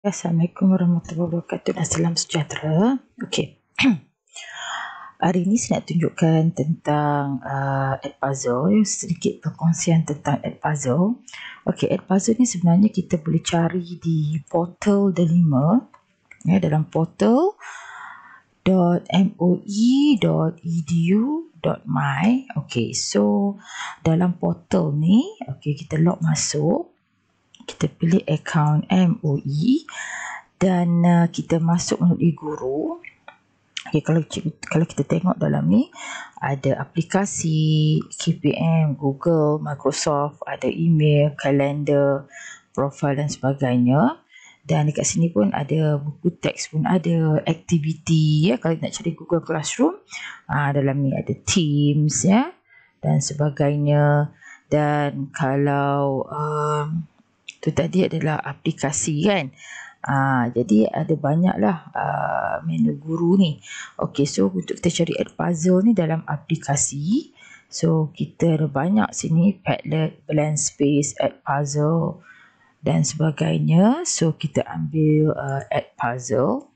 Assalamualaikum warahmatullahi wabarakatuh dan salam sejahtera. Okey. Hari ini saya nak tunjukkan tentang Edpuzzle, sedikit perkongsian tentang Edpuzzle. Okey, Edpuzzle ni sebenarnya kita boleh cari di portal Delima, ya, dalam portal.moi.edu.my. Okey, so dalam portal ni, okey, kita log masuk. Kita pilih akaun MOE dan kita masuk melalui guru. Okay, kalau kita tengok dalam ni ada aplikasi KPM, Google, Microsoft, ada email, kalender, profil dan sebagainya. Dan dekat sini pun ada buku teks pun ada, aktiviti ya, kalau nak cari Google Classroom. Dalam ni ada Teams ya dan sebagainya. Dan kalau tu tadi adalah aplikasi kan. Jadi ada banyaklah menu guru ni. Okey, so untuk kita cari Edpuzzle ni dalam aplikasi. So kita ada banyak sini, Padlet, Blank Space, Edpuzzle dan sebagainya. So kita ambil Edpuzzle.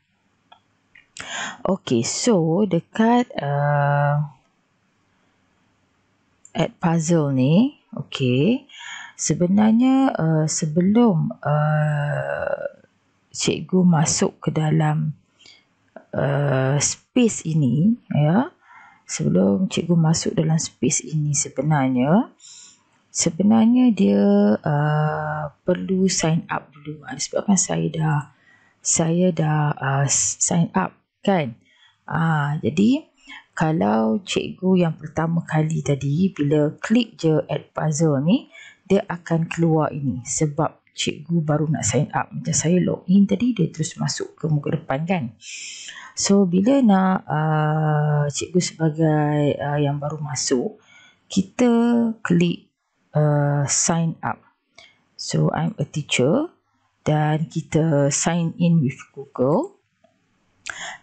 Okey, so dekat Edpuzzle ni, okey, sebenarnya sebelum cikgu masuk ke dalam space ini, ya, sebelum cikgu masuk dalam space ini sebenarnya dia perlu sign up dulu. Sebabkan saya dah sign up kan. Jadi kalau cikgu yang pertama kali tadi, bila klik je Edpuzzle ni, dia akan keluar ini sebab cikgu baru nak sign up. Macam saya login tadi, dia terus masuk ke muka depan kan. So bila nak cikgu sebagai yang baru masuk, kita klik sign up. So I'm a teacher dan kita sign in with Google.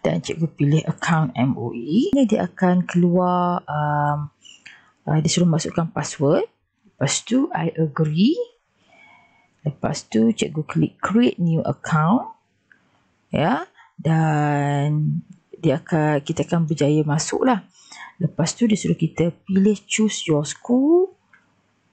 Dan cikgu pilih account MOE. Ini dia akan keluar, disuruh masukkan password. Lepas tu I agree. Lepas tu cikgu klik create new account. Ya, dan kita akan berjaya masuk lah. Lepas tu dia suruh kita pilih choose your school.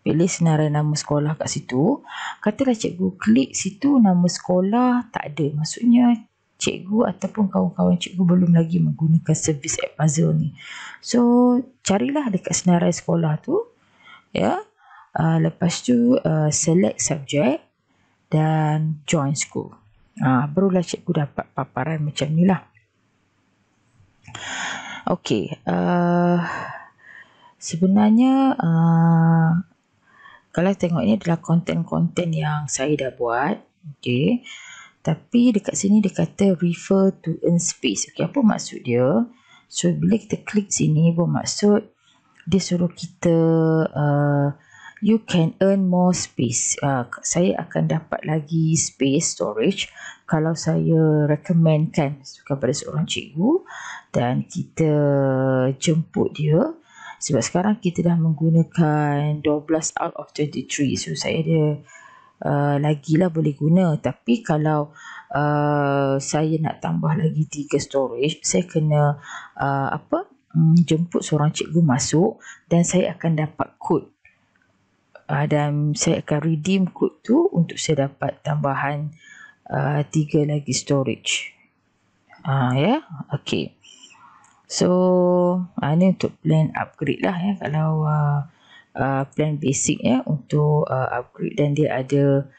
Pilih senarai nama sekolah kat situ. Katalah cikgu klik situ, nama sekolah tak ada. Maksudnya cikgu ataupun kawan-kawan cikgu belum lagi menggunakan servis Edpuzzle ni. So carilah dekat senarai sekolah tu. Ya. Lepas tu select subject dan join school. Barulah cikgu dapat paparan macam ni lah. Okey, sebenarnya kalau tengok ini adalah konten-konten yang saya dah buat. Okey, tapi dekat sini dia kata refer to earn space. Okey, apa maksud dia? So bila kita klik sini, bermaksud dia suruh kita you can earn more space. Saya akan dapat lagi space storage kalau saya recommendkan kepada seorang cikgu dan kita jemput dia. Sebab sekarang kita dah menggunakan 12 out of 23. So saya ada lagilah boleh guna. Tapi kalau saya nak tambah lagi 3 storage, saya kena jemput seorang cikgu masuk dan saya akan dapat kod. Dan saya akan redeem kod tu untuk saya dapat tambahan 3 lagi storage. Ya, okey. So ini untuk plan upgrade lah ya. Kalau plan basic ya, untuk upgrade, dan dia ada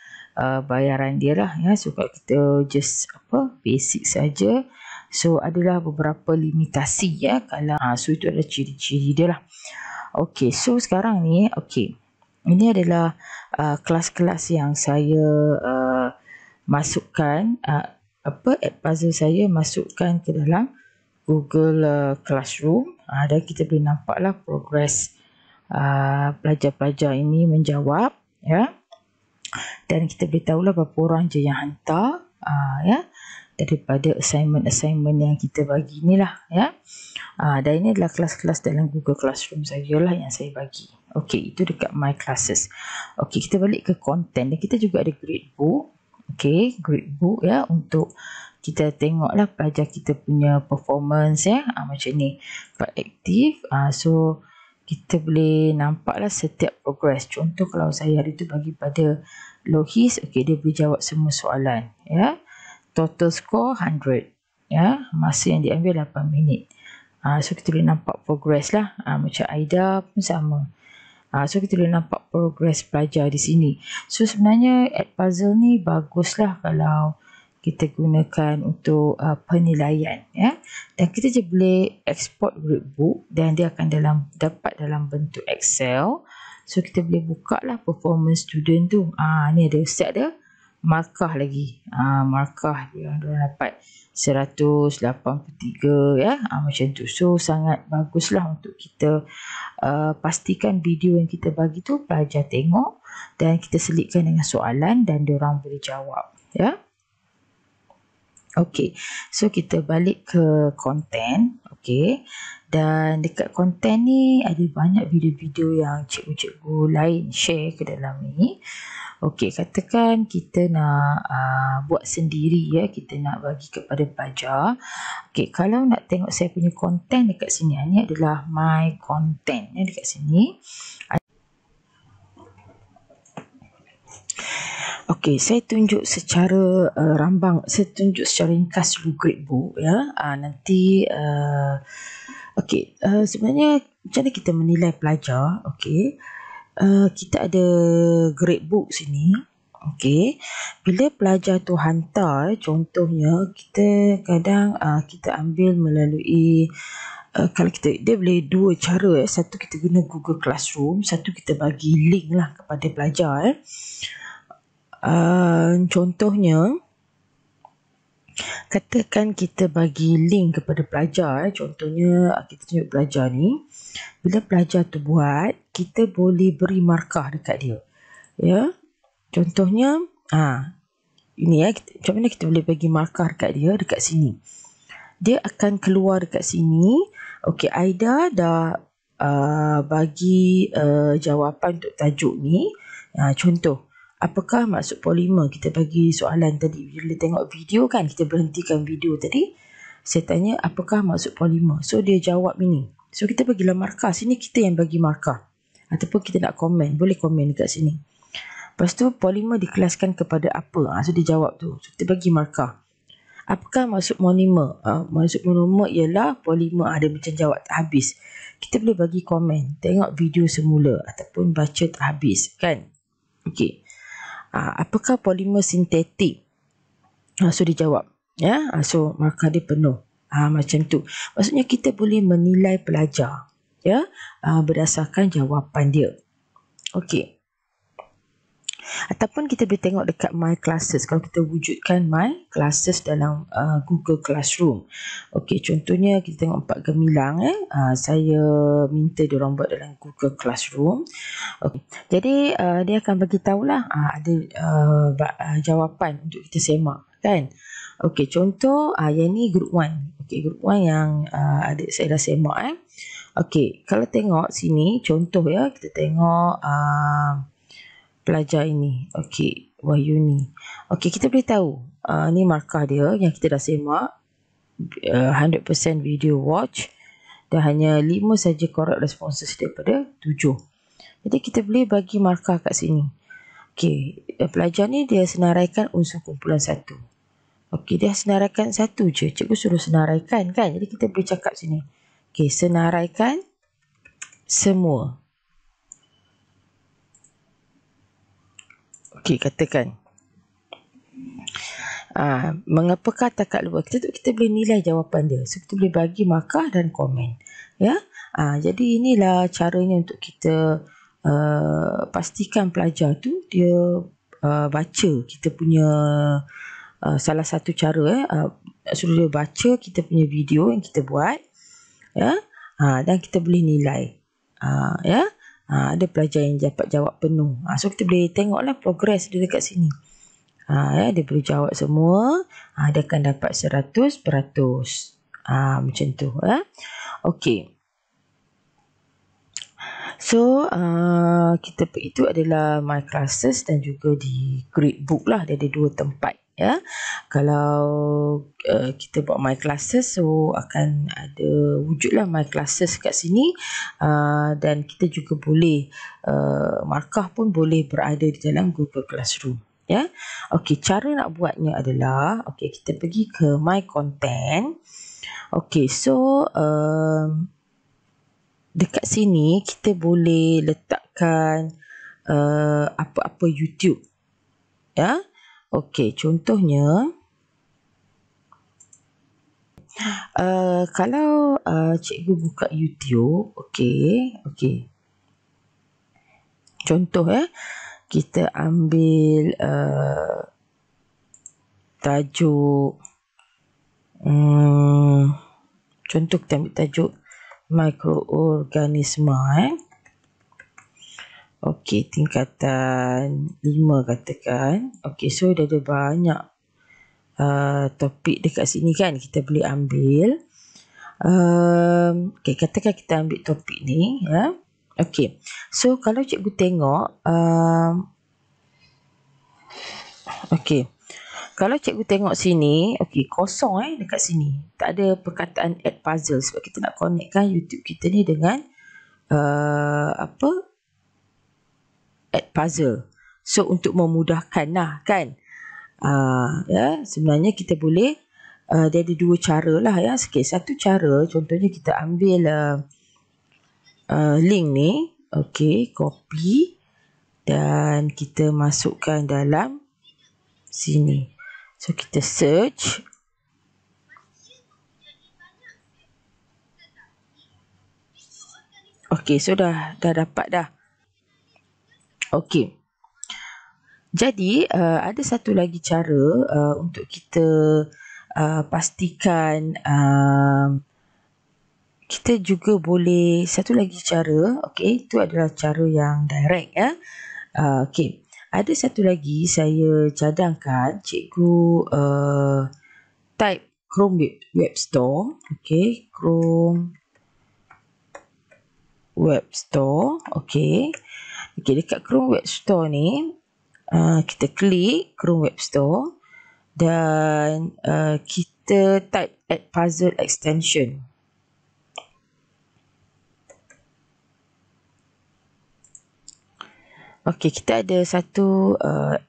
bayaran dia lah ya. So kalau kita just basic saja, so adalah beberapa limitasi ya. Kalau so itu adalah ciri-ciri dia lah. Okey, so sekarang ni ini adalah kelas-kelas yang saya masukkan, Edpuzzle saya masukkan ke dalam Google Classroom. Dan kita boleh nampaklah progres pelajar-pelajar ini menjawab ya. Dan kita boleh tahulah berapa orang je yang hantar ya, daripada assignment yang kita bagi ni lah ya. Dan ini adalah kelas-kelas dalam Google Classroom sajalah yang saya bagi. Okey, itu dekat My Classes. Okey, kita balik ke content dan kita juga ada gradebook. Okey, gradebook ya, untuk kita tengoklah pelajar kita punya performance ya. Macam ni. Quite aktif. So kita boleh nampaklah setiap progress. Contoh kalau saya hari tu bagi pada Lohis, okey, dia boleh jawab semua soalan ya. Total score 100 ya. Masa yang diambil 8 minit. So kita boleh nampak progress lah. Macam Aida pun sama. So kita boleh nampak progress pelajar di sini. So sebenarnya Edpuzzle ni baguslah kalau kita gunakan untuk penilaian ya. Dan kita je boleh export gradebook dan dia akan dapat dalam bentuk Excel. So kita boleh buka lah performance student tu. Ni ada set dia markah lagi. Markah dia dapat 183 ya. Macam tu. So sangat baguslah untuk kita pastikan video yang kita bagi tu pelajar tengok dan kita selitkan dengan soalan dan diorang boleh jawab ya. Okey, so kita balik ke konten. Okey, dan dekat konten ni ada banyak video-video yang cikgu-cikgu lain share ke dalam ni. Okey, katakan kita nak buat sendiri ya, kita nak bagi kepada pelajar. Okey, kalau nak tengok saya punya konten dekat sini, ini adalah my content ya, dekat sini. Okey, saya tunjuk secara saya tunjuk secara ringkas dulu gradebook ya. Nanti okey, sebenarnya macam mana kita menilai pelajar? Okey. Kita ada gradebook sini. Okey. Bila pelajar tu hantar, contohnya kita kadang kita ambil melalui kalau dia boleh dua cara. Satu kita guna Google Classroom, satu kita bagi link lah kepada pelajar. Contohnya, katakan kita bagi link kepada pelajar. Contohnya kita tunjuk pelajar ni. Bila pelajar tu buat, kita boleh beri markah dekat dia. Ya. Contohnya, ini ya, macam mana kita boleh bagi markah dekat dia dekat sini. Dia akan keluar dekat sini. Okey, Aida dah bagi jawapan untuk tajuk ni. Contoh, apakah maksud polimer? Kita bagi soalan tadi. Bila tengok video kan, kita berhentikan video tadi. Saya tanya, apakah maksud polimer? So, dia jawab ini. So, kita bagilah markah. Sini kita yang bagi markah. Ataupun kita nak komen. Boleh komen dekat sini. Lepas tu, polimer dikelaskan kepada apa? So, dia jawab tu. So, kita bagi markah. Apakah maksud monomer? Maksud monomer ialah polimer. Ada macam jawab tak habis. Kita boleh bagi komen. Tengok video semula. Ataupun baca tak habis. Kan? Okey. Apakah polimer sintetik? So, dia jawab. Ya, so markah dia penuh. Macam tu. Maksudnya kita boleh menilai pelajar. Ya, berdasarkan jawapan dia. Okey. Ataupun kita boleh tengok dekat My Classes. Kalau kita wujudkan My Classes dalam Google Classroom. Okey, contohnya kita tengok 4 gemilang. Saya minta diorang buat dalam Google Classroom. Okay. Jadi, dia akan bagi tahulah ada jawapan untuk kita semak. Kan? Okey, contoh yang ni group 1. Okey, group 1 yang adik saya dah semak. Okey, kalau tengok sini, contoh ya, kita tengok pelajar ini. Okey, Wahyuni. Okey, kita boleh tahu ni markah dia yang kita dah semak. 100% video watch dan hanya 5 saja correct responses daripada 7. Jadi kita boleh bagi markah kat sini. Okey, pelajar ni dia senaraikan unsur kumpulan 1. Okey, dia senaraikan satu je. Cikgu suruh senaraikan kan. Jadi kita boleh cakap sini. Okey, senaraikan semua. Okey, katakan. Mengapakah takat luar? Kita boleh nilai jawapan dia. So, kita boleh bagi markah dan komen. Ya. Jadi inilah caranya untuk kita pastikan pelajar tu dia baca kita punya salah satu cara suruh dia baca kita punya video yang kita buat ya. Dan kita boleh nilai. Ya. Ada pelajar yang dapat jawab penuh. So kita boleh tengoklah progress dia dekat sini. Ya, dia boleh jawab semua. Dia akan dapat 100%. Macam tu ya. Okey. So kita itu adalah My Classes dan juga di Gradebook lah. Dia ada dua tempat ya. Kalau kita buat My Classes, so akan ada wujudlah My Classes kat sini, dan kita juga boleh markah pun boleh berada di dalam Google Classroom ya. Okey, cara nak buatnya adalah kita pergi ke My Content. Okey, so dekat sini kita boleh letakkan apa-apa YouTube ya. Okey, contohnya kalau cikgu buka YouTube, okey. Contoh kita ambil tajuk contoh kita ambil tajuk mikroorganisma Okey, tingkatan 5 katakan. Okey, so dah ada banyak topik dekat sini kan, kita boleh ambil. Okey, katakan kita ambil topik ni ya. Okey, so kalau cikgu tengok okey, kalau cikgu tengok sini, okey, kosong dekat sini. Tak ada perkataan add puzzle sebab kita nak connectkan YouTube kita ni dengan add puzzle. So untuk memudahkan lah kan. Ya, sebenarnya kita boleh dia ada dua cara lah ya. Okay, satu cara contohnya kita ambil link ni, okey, copy dan kita masukkan dalam sini. So kita search. Okey, so dah dapat dah. Okey. Jadi ada satu lagi cara untuk kita pastikan kita juga boleh, satu lagi cara, okey, itu adalah cara yang direct ya. Okey, ada satu lagi saya cadangkan cikgu type Chrome Web Store, okey, Chrome Web Store, okey. Okey, dekat Chrome Web Store ni kita klik Chrome Web Store dan kita type add puzzle extension. Okey, kita ada satu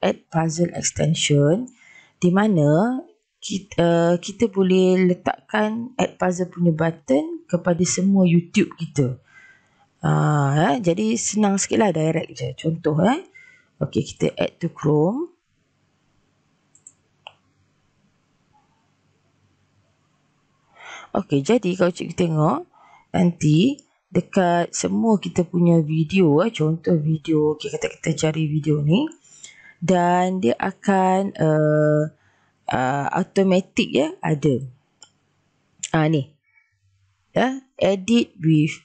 add puzzle extension di mana kita boleh letakkan add puzzle punya button kepada semua YouTube kita. Jadi senang sikit lah, direct je. Contoh okey, kita add to Chrome. Okey, jadi kalau cikgu tengok nanti dekat semua kita punya video, contoh video, okay, kata kita cari video ni dan dia akan automatic ada ni ya, edit with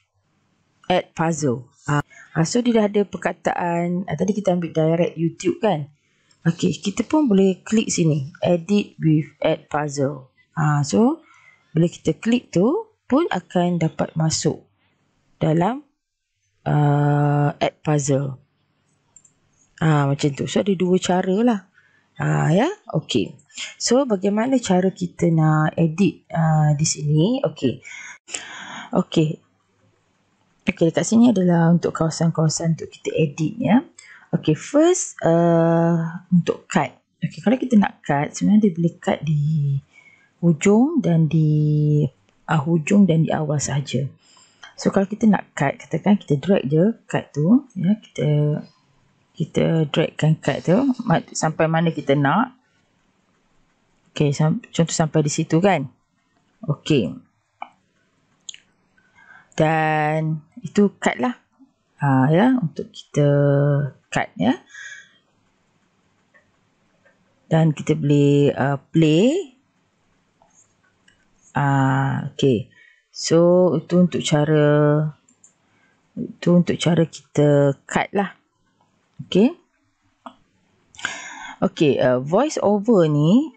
add puzzle. So dia dah ada perkataan, tadi kita ambil direct YouTube kan. Okey, kita pun boleh klik sini edit with add puzzle. So bila kita klik tu pun akan dapat masuk dalam add puzzle. Macam tu. So ada dua cara lah. Ya, okey. So bagaimana cara kita nak edit di sini? Okey, dekat sini adalah untuk kawasan-kawasan untuk kita edit ya. Okey, first untuk cut. Okey, kalau kita nak cut, sebenarnya dia boleh cut di hujung dan di awal saja. So kalau kita nak cut, katakan kita drag je cut tu ya, kita dragkan cut tu sampai mana kita nak. Okey, contoh sampai di situ kan. Okey. Dan itu cut lah. Ya, untuk kita cut ya. Dan kita boleh play. Okey. So itu untuk cara kita cut lah. Okey. Okey, voice over ni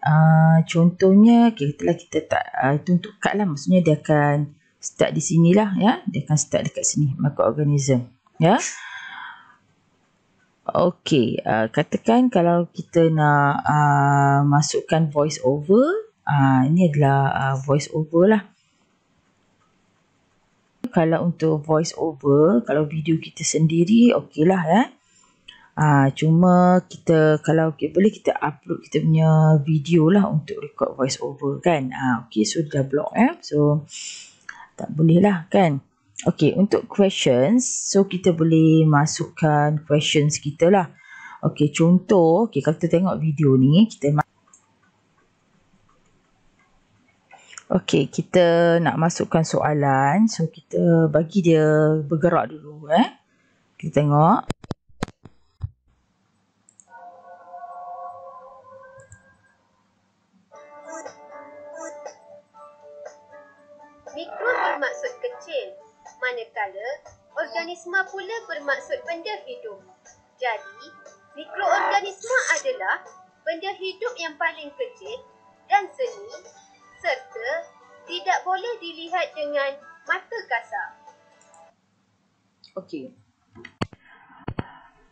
contohnya kita tak itu untuk cut lah, maksudnya dia akan start di sinilah ya. Dia akan start dekat sini, microorganism. Ya. Okey, katakan kalau kita nak masukkan voice over, ini adalah voice over lah. Kalau untuk voice over, kalau video kita sendiri, okey lah ya. Cuma kita kalau boleh kita upload kita punya video lah untuk record voice over kan. Okey, so dah block so tak boleh lah kan. Okey, untuk questions, so kita boleh masukkan questions kita lah. Okey, contoh, kalau kita tengok video ni, kita nak masukkan soalan, so kita bagi dia bergerak dulu Kita tengok. Mikro bermaksud kecil, manakala organisma pula bermaksud benda hidup. Jadi, mikroorganisma adalah benda hidup yang paling kecil dan seni serta tidak boleh dilihat dengan mata kasar. Okey.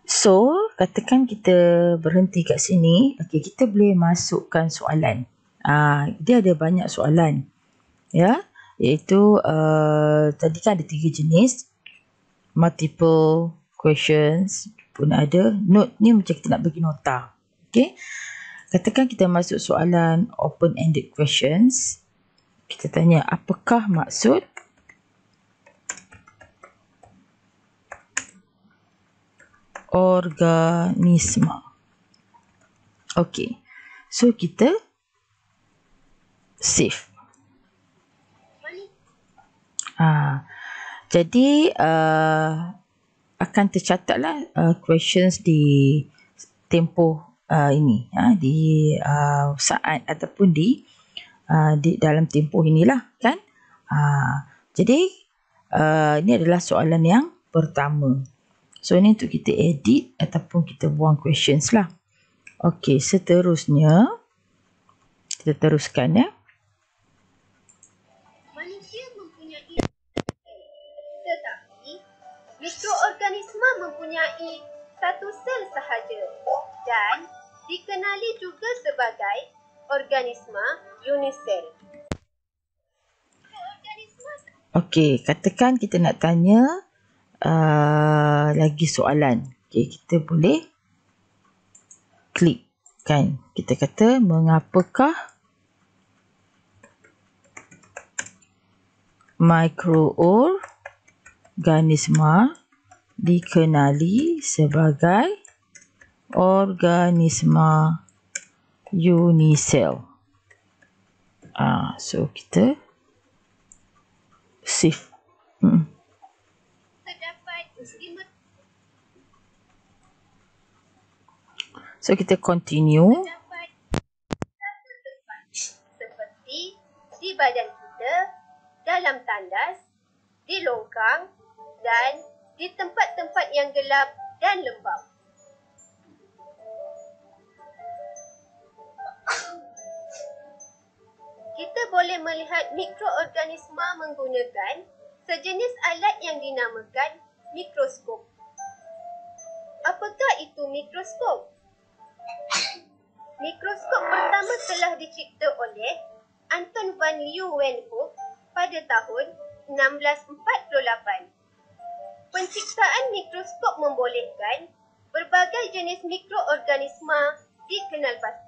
So, katakan kita berhenti kat sini. Okey, kita boleh masukkan soalan. Dia ada banyak soalan. Ya, iaitu tadi kan ada 3 jenis. Multiple questions pun ada. Note ni macam kita nak bagi nota. Okey. Katakan kita masuk soalan open-ended questions. Kita tanya, apakah maksud organisma? Okey. So, kita save. Jadi akan tercatatlah questions di tempoh ini di saat ataupun di dalam tempoh inilah kan. Jadi ini adalah soalan yang pertama. So ini untuk kita edit ataupun kita buang questions lah. Okey, seterusnya kita teruskan ya. Mikroorganisma mempunyai satu sel sahaja dan dikenali juga sebagai organisma unisel. Okey, katakan kita nak tanya lagi soalan. Okey, kita boleh klik kan. Kita kata, mengapakah mikroorganisma dikenali sebagai organisma unisel? So kita save. So kita continue. Seperti di badan kita, dalam tandas, di longkang dan di tempat-tempat yang gelap dan lembap. Kita boleh melihat mikroorganisma menggunakan sejenis alat yang dinamakan mikroskop. Apakah itu mikroskop? Mikroskop pertama telah dicipta oleh Anton van Leeuwenhoek pada tahun 1648. Penciptaan mikroskop membolehkan berbagai jenis mikroorganisma dikenal pasti.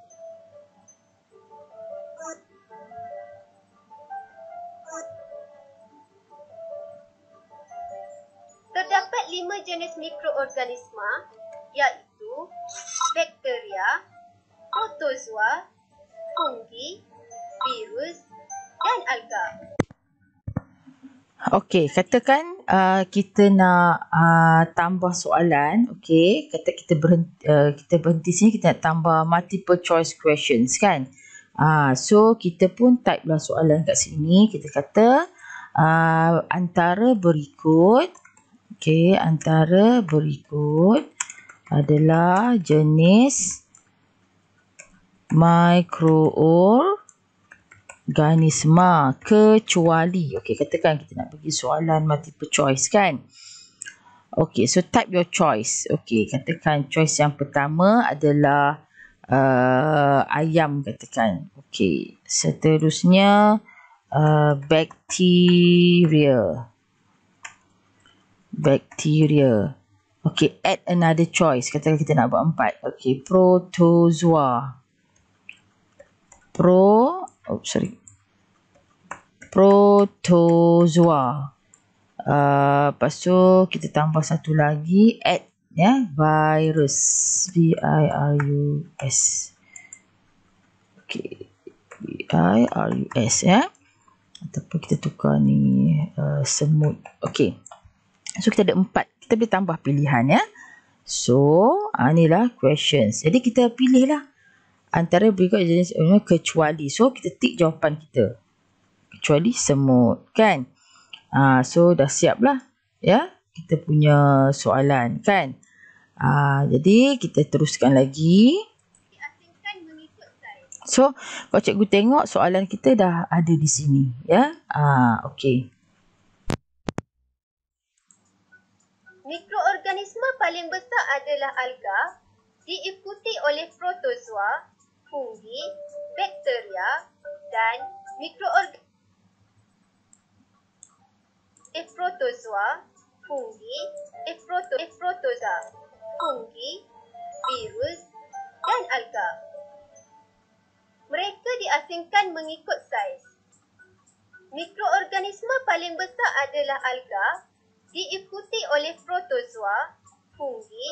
Terdapat 5 jenis mikroorganisma, iaitu bakteria, protozoa, fungi, virus dan alga. Okey, katakan kita nak tambah soalan. Okey, kata kita berhenti sini, kita nak tambah multiple choice questions kan. So kita pun type lah soalan kat sini. Kita kata antara berikut, okey, antara berikut adalah jenis mikroorganisma kecuali. Okey, katakan kita nak bagi soalan multiple choice kan. Okay, so type your choice. Okay, katakan choice yang pertama adalah ayam katakan. Okay, seterusnya bacteria. Bacteria. Okay, add another choice. Katakan kita nak buat 4. Okay, protozoa. Protozoa. Lepas tu kita tambah satu lagi, add ya, virus. V-I-R-U-S. Okay, V-I-R-U-S ya. Ataupun kita tukar ni semut. Okay, so kita ada 4. Kita boleh tambah pilihan ya. So inilah questions. Jadi kita pilihlah antara berikut jenis kecuali. So kita tik jawapan kita. Kecuali semut kan. So dah siap lah ya kita punya soalan kan. Jadi kita teruskan lagi. Diasingkan mengikut saiz. So kalau cikgu tengok soalan kita dah ada di sini ya. Okey. Mikroorganisma paling besar adalah alga, diikuti oleh protozoa, fungi, bakteria dan protozoa, fungi, protozoa, fungi, virus dan alga. Mereka diasingkan mengikut saiz. Mikroorganisma paling besar adalah alga, diikuti oleh protozoa, fungi,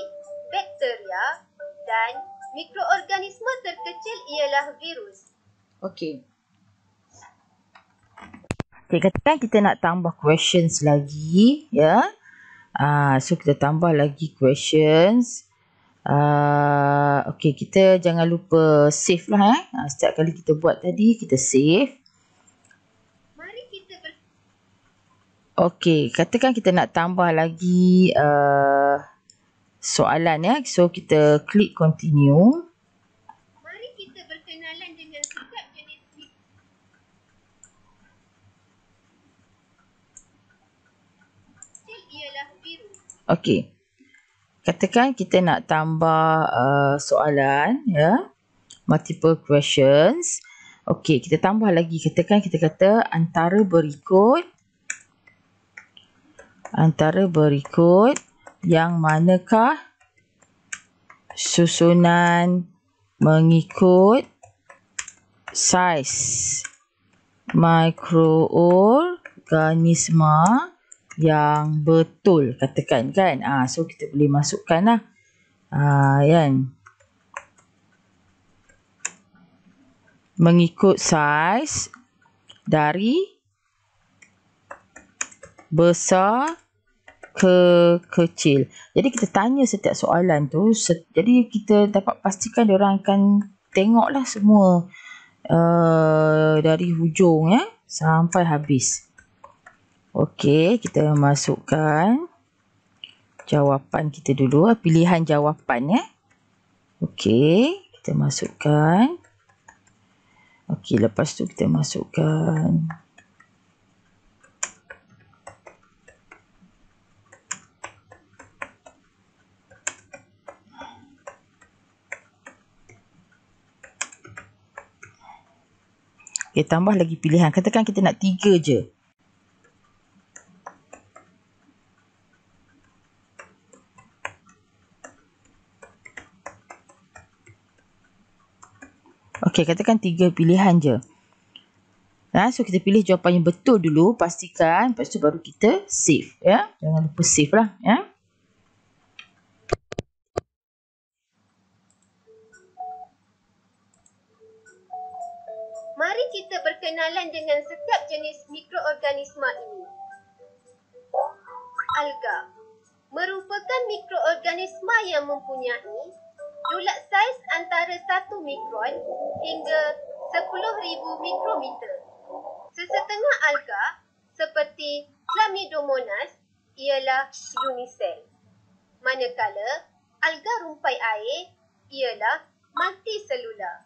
bakteria dan mikroorganisma terkecil ialah virus. Okey. Okay, katakan kita nak tambah questions lagi ya. So kita tambah lagi questions. Okay, kita jangan lupa save lah setiap kali kita buat tadi kita save. Mari kita Okay, katakan kita nak tambah lagi soalan ya. So kita klik continue. Mari kita berkenalan dengan setiap jenis ialah virus. Okey. Katakan kita nak tambah soalan ya. Multiple questions. Okey, kita tambah lagi. Katakan kita kata antara berikut yang manakah susunan mengikut saiz mikroorganisma yang betul, katakan kan. So kita boleh masukkan lah kan, mengikut saiz dari besar ke kecil. Jadi kita tanya setiap soalan tu, jadi kita dapat pastikan diorang akan tengoklah semua dari hujung ya sampai habis. Okey, kita masukkan jawapan kita dulu, pilihan jawapan ya. Okey, kita masukkan. Okey, lepas tu kita masukkan tambah lagi pilihan. Katakan kita nak 3 je. Okey, katakan 3 pilihan je. So kita pilih jawapan yang betul dulu, pastikan, lepas tu baru kita save ya. Jangan lupa save lah ya. Mari kita berkenalan dengan setiap jenis mikroorganisma ini. Alga merupakan mikroorganisma yang mempunyai julat saiz antara 1 mikron hingga 10,000 mikrometer. Sesetengah alga seperti Chlamydomonas ialah unisel, manakala alga rumpai air ialah multiselular.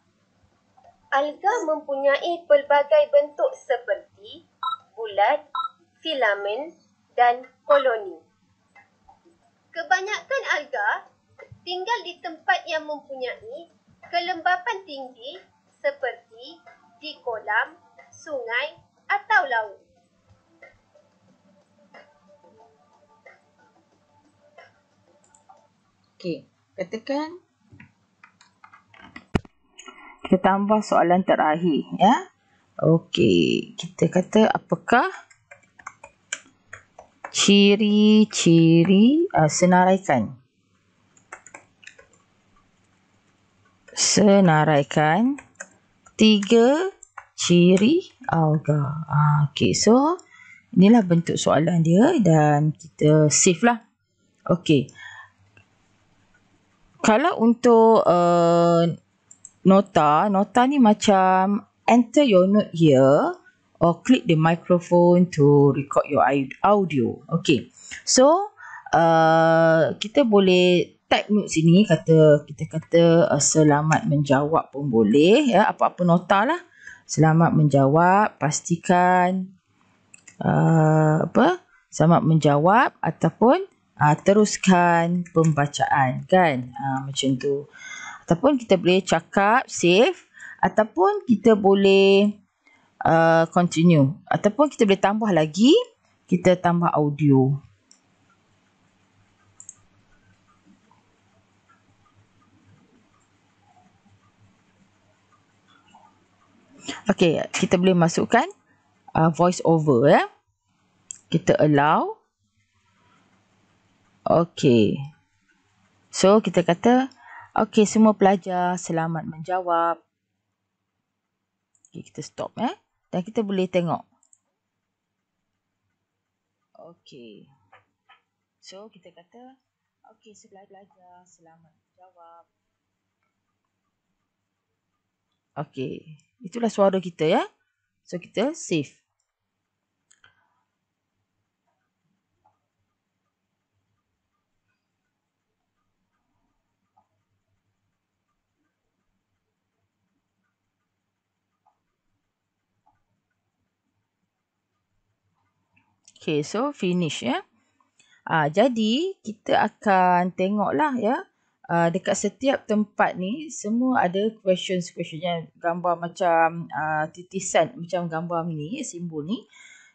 Alga mempunyai pelbagai bentuk seperti bulat, filamen dan koloni. Kebanyakan alga tinggal di tempat yang mempunyai kelembapan tinggi seperti di kolam, sungai atau laut. Okey, katakan kita tambah soalan terakhir ya. Okey, kita kata apakah ciri-ciri senaraikan. Senaraikan 3 ciri alga. Okey, so inilah bentuk soalan dia dan kita save lah. Okey. Kalau untuk nota ni macam enter your note here or click the microphone to record your audio. Okay. So, kita boleh type note sini, kita kata selamat menjawab pun boleh ya, apa-apa nota lah. Selamat menjawab, pastikan selamat menjawab ataupun teruskan pembacaan kan, macam tu. Ataupun kita boleh cakap save, ataupun kita boleh continue, ataupun kita boleh tambah lagi, kita tambah audio. Okey, kita boleh masukkan voice over ya. Kita allow. Okey. So kita kata okey, semua pelajar selamat menjawab. Okey, kita stop dan kita boleh tengok. Okey. So kita kata okey, semua pelajar selamat menjawab. Okey, itulah suara kita ya. So kita save. Okay, so finish ya. Jadi kita akan tengoklah ya. Dekat setiap tempat ni semua ada questions yang gambar macam titisan, macam gambar ni, simbol ni.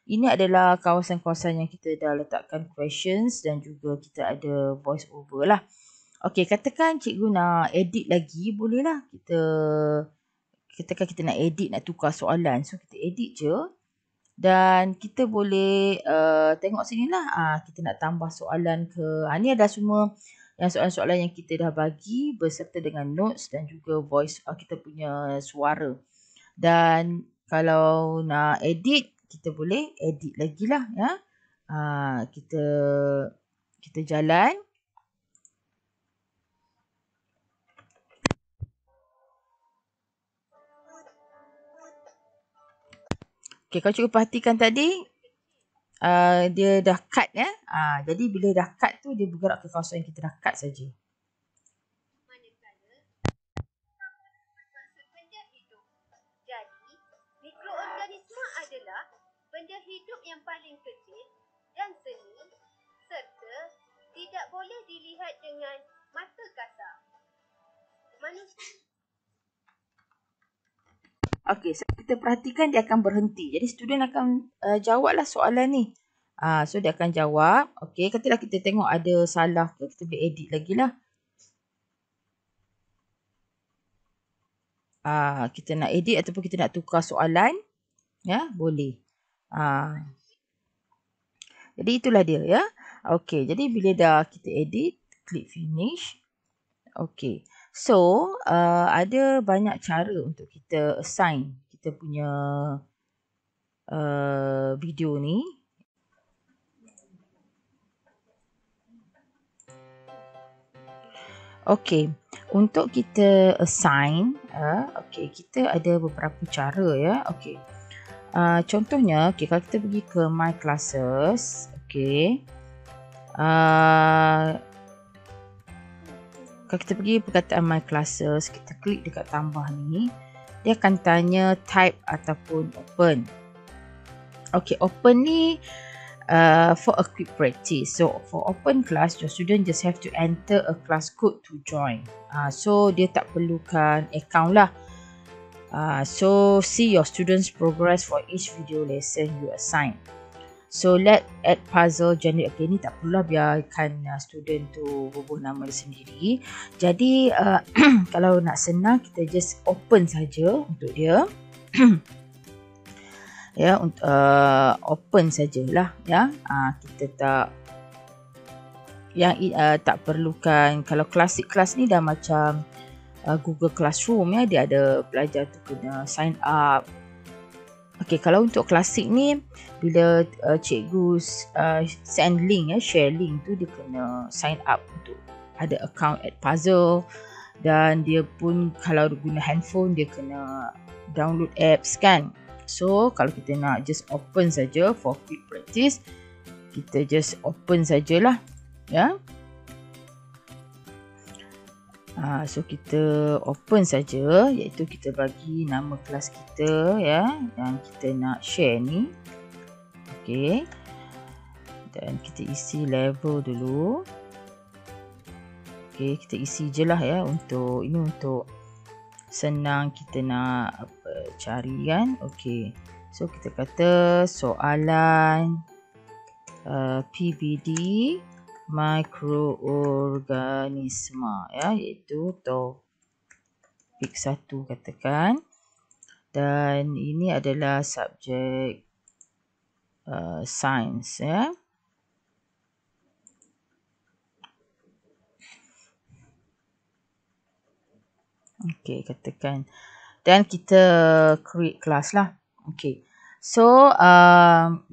Ini adalah kawasan-kawasan yang kita dah letakkan questions dan juga kita ada voice over lah. Okay, katakan cikgu nak edit lagi, boleh lah. Katakan kita nak edit, nak tukar soalan. So kita edit je. Dan kita boleh tengok sini lah. Kita nak tambah soalan ke. Ni adalah semua yang soalan-soalan yang kita dah bagi beserta dengan notes dan juga voice kita punya suara. Dan kalau nak edit, kita boleh edit lagi lah ya. Kita jalan. Okay, kalau cikgu perhatikan tadi, dia dah cut ya. Jadi bila dah cut tu, dia bergerak ke kawasan yang kita dah cut saja. Manakala maksud benda hidup. Jadi, mikroorganisma adalah benda hidup yang paling kecil dan seni serta tidak boleh dilihat dengan mata kasar. Manusia. Okey, so kita perhatikan dia akan berhenti. Jadi student akan jawablah soalan ni. So dia akan jawab. Okey, katalah kita tengok ada salah ke, kita boleh edit lagi lah. Kita nak edit ataupun kita nak tukar soalan. Ya, boleh. Jadi itulah dia ya. Okey, jadi bila dah kita edit, klik finish. Okey. So, ada banyak cara untuk kita assign kita punya video ni. Okey, untuk kita assign, kita ada beberapa cara ya. Okey. Contohnya, kalau kita pergi ke My Classes, kalau kita pergi perkataan My Classes, kita klik dekat tambah ni, dia akan tanya type ataupun open. Okey, open ni for a quick practice. So for open class, your student just have to enter a class code to join. So dia tak perlukan account lah. So see your students progress for each video lesson you assign. So let add puzzle generate. Okay, ni tak perlulah, biarkan student tu bubuh nama dia sendiri. Jadi kalau nak senang, kita just open saja untuk dia. Ya, open sajalah ya. Kita tak tak perlukan. Kalau klasik kelas ni dah macam Google Classroom ya, dia ada pelajar tu kena sign up. Okey, kalau untuk klasik ni, bila cikgu send link ya, share link tu, dia kena sign up untuk ada account at puzzle. Dan dia pun kalau guna handphone, dia kena download apps kan. So kalau kita nak just open saja for quick practice, kita just open sajalah ya. So kita open saja, iaitu kita bagi nama kelas kita ya, yang kita nak share ni. Okey. Dan kita isi level dulu. Okey, kita isi je lah ya, untuk ini untuk senang kita nak cari kan. Okey. So kita kata soalan PBD mikroorganisma ya, iaitu topik 1 katakan. Dan ini adalah subjek sains ya. Okey, katakan. Dan kita create kelas lah. Okey. So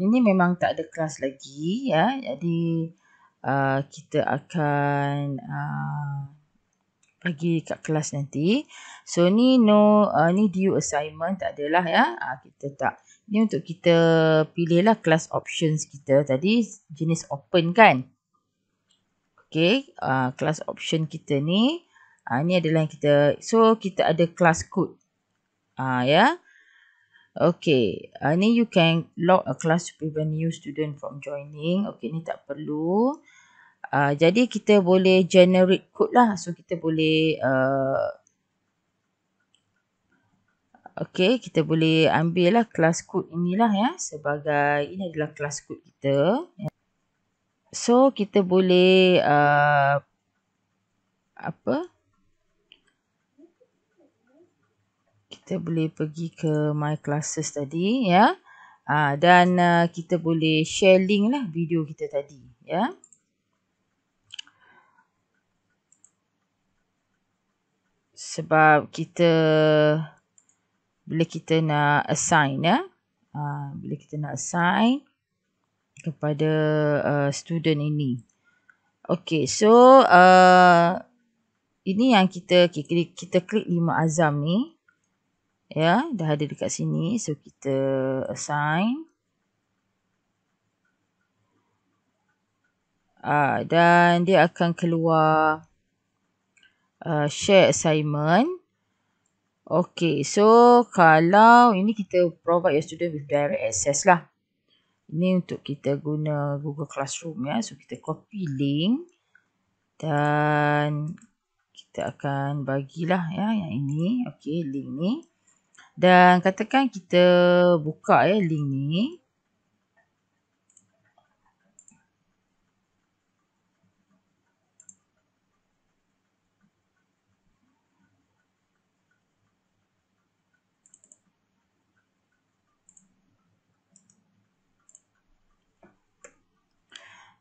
ini memang tak ada kelas lagi ya. Jadi kita akan bagi kat kelas nanti. So ni ni due assignment tak adalah ya. Kita tak. Ni untuk kita pilihlah kelas options kita tadi jenis open kan. Okey, kelas option kita ni ni adalah yang kita, so kita ada kelas code. Ya. Okay, ni you can log a class to prevent new student from joining. Okay, ni tak perlu. Jadi kita boleh generate code lah. So kita boleh okay, kita boleh ambil lah kelas code inilah ya, sebagai ini adalah kelas code kita. So kita boleh kita boleh pergi ke my classes tadi ya. Dan kita boleh share link lah video kita tadi ya. Sebab kita bila kita nak assign ya. Bila kita nak assign kepada student ini. Okay, so ini yang kita klik 5 azam ni. Ya, dah ada dekat sini. So kita assign. Dan dia akan keluar share assignment. Okay, so kalau ini kita provide your student with direct access lah. Ini untuk kita guna Google Classroom ya. So kita copy link. Dan kita akan bagilah ya yang ini. Okay, link ni. Dan katakan kita buka ya link ni.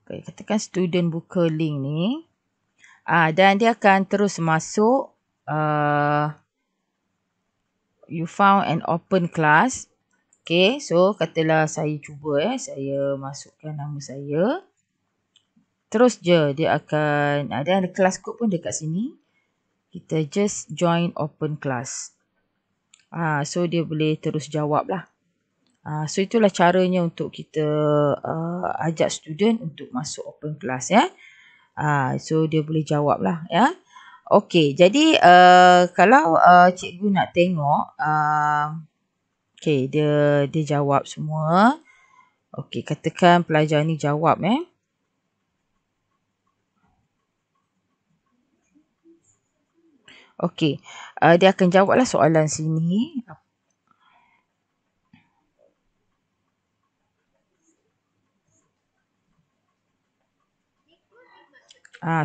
Okay, katakan student buka link ni. Dan dia akan terus masuk. You found an open class. Okay, so katalah saya cuba saya masukkan nama saya. Terus je dia akan, ada kelas code pun dekat sini. Kita just join open class. So dia boleh terus jawab lah. So itulah caranya untuk kita ajak student untuk masuk open class ya. So dia boleh jawab lah ya. Okey, jadi kalau cikgu nak tengok, okey dia jawab semua. Okey, katakan pelajar ni jawab Okey, dia akan jawablah soalan sini.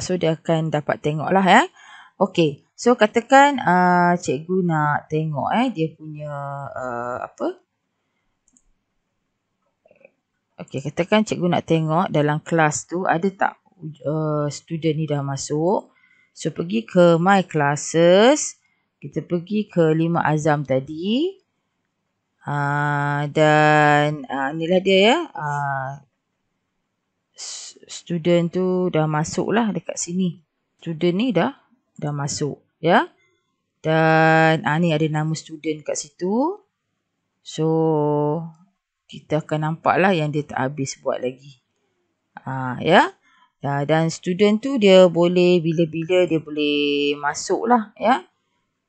So dia akan dapat tengoklah Okey, so katakan cikgu nak tengok dia punya apa? Okey, katakan cikgu nak tengok dalam kelas tu ada tak student ni dah masuk. So pergi ke my classes, kita pergi ke 5 Azam tadi. Dan inilah dia student tu dah masuk lah dekat sini. Student ni dah masuk dan ni ada nama student kat situ. So kita akan nampak lah yang dia tak habis buat lagi. Dan student tu dia boleh bila-bila dia boleh masuk lah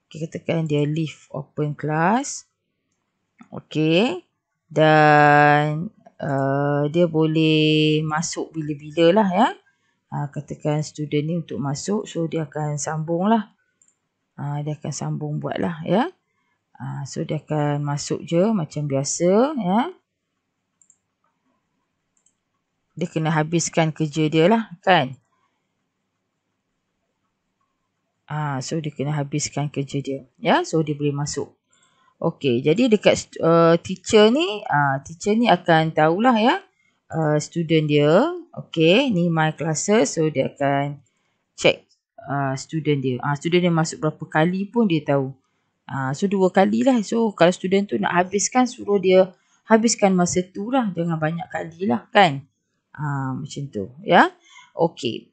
Okay, katakan dia leave open class. Okay, dan dia boleh masuk bila-bila lah katakan student ni untuk masuk, so dia akan sambung lah. Dia akan sambung buat lah so dia akan masuk je macam biasa Dia kena habiskan kerja dia lah kan. So dia kena habiskan kerja dia so dia boleh masuk. Okey, jadi dekat teacher ni akan tahulah student dia. Okey, ni my classes, so dia akan check student dia. Student dia masuk berapa kali pun dia tahu. So 2 kali lah. So kalau student tu nak habiskan, suruh dia habiskan masa tu lah. Jangan banyak kali lah kan. Macam tu Okey.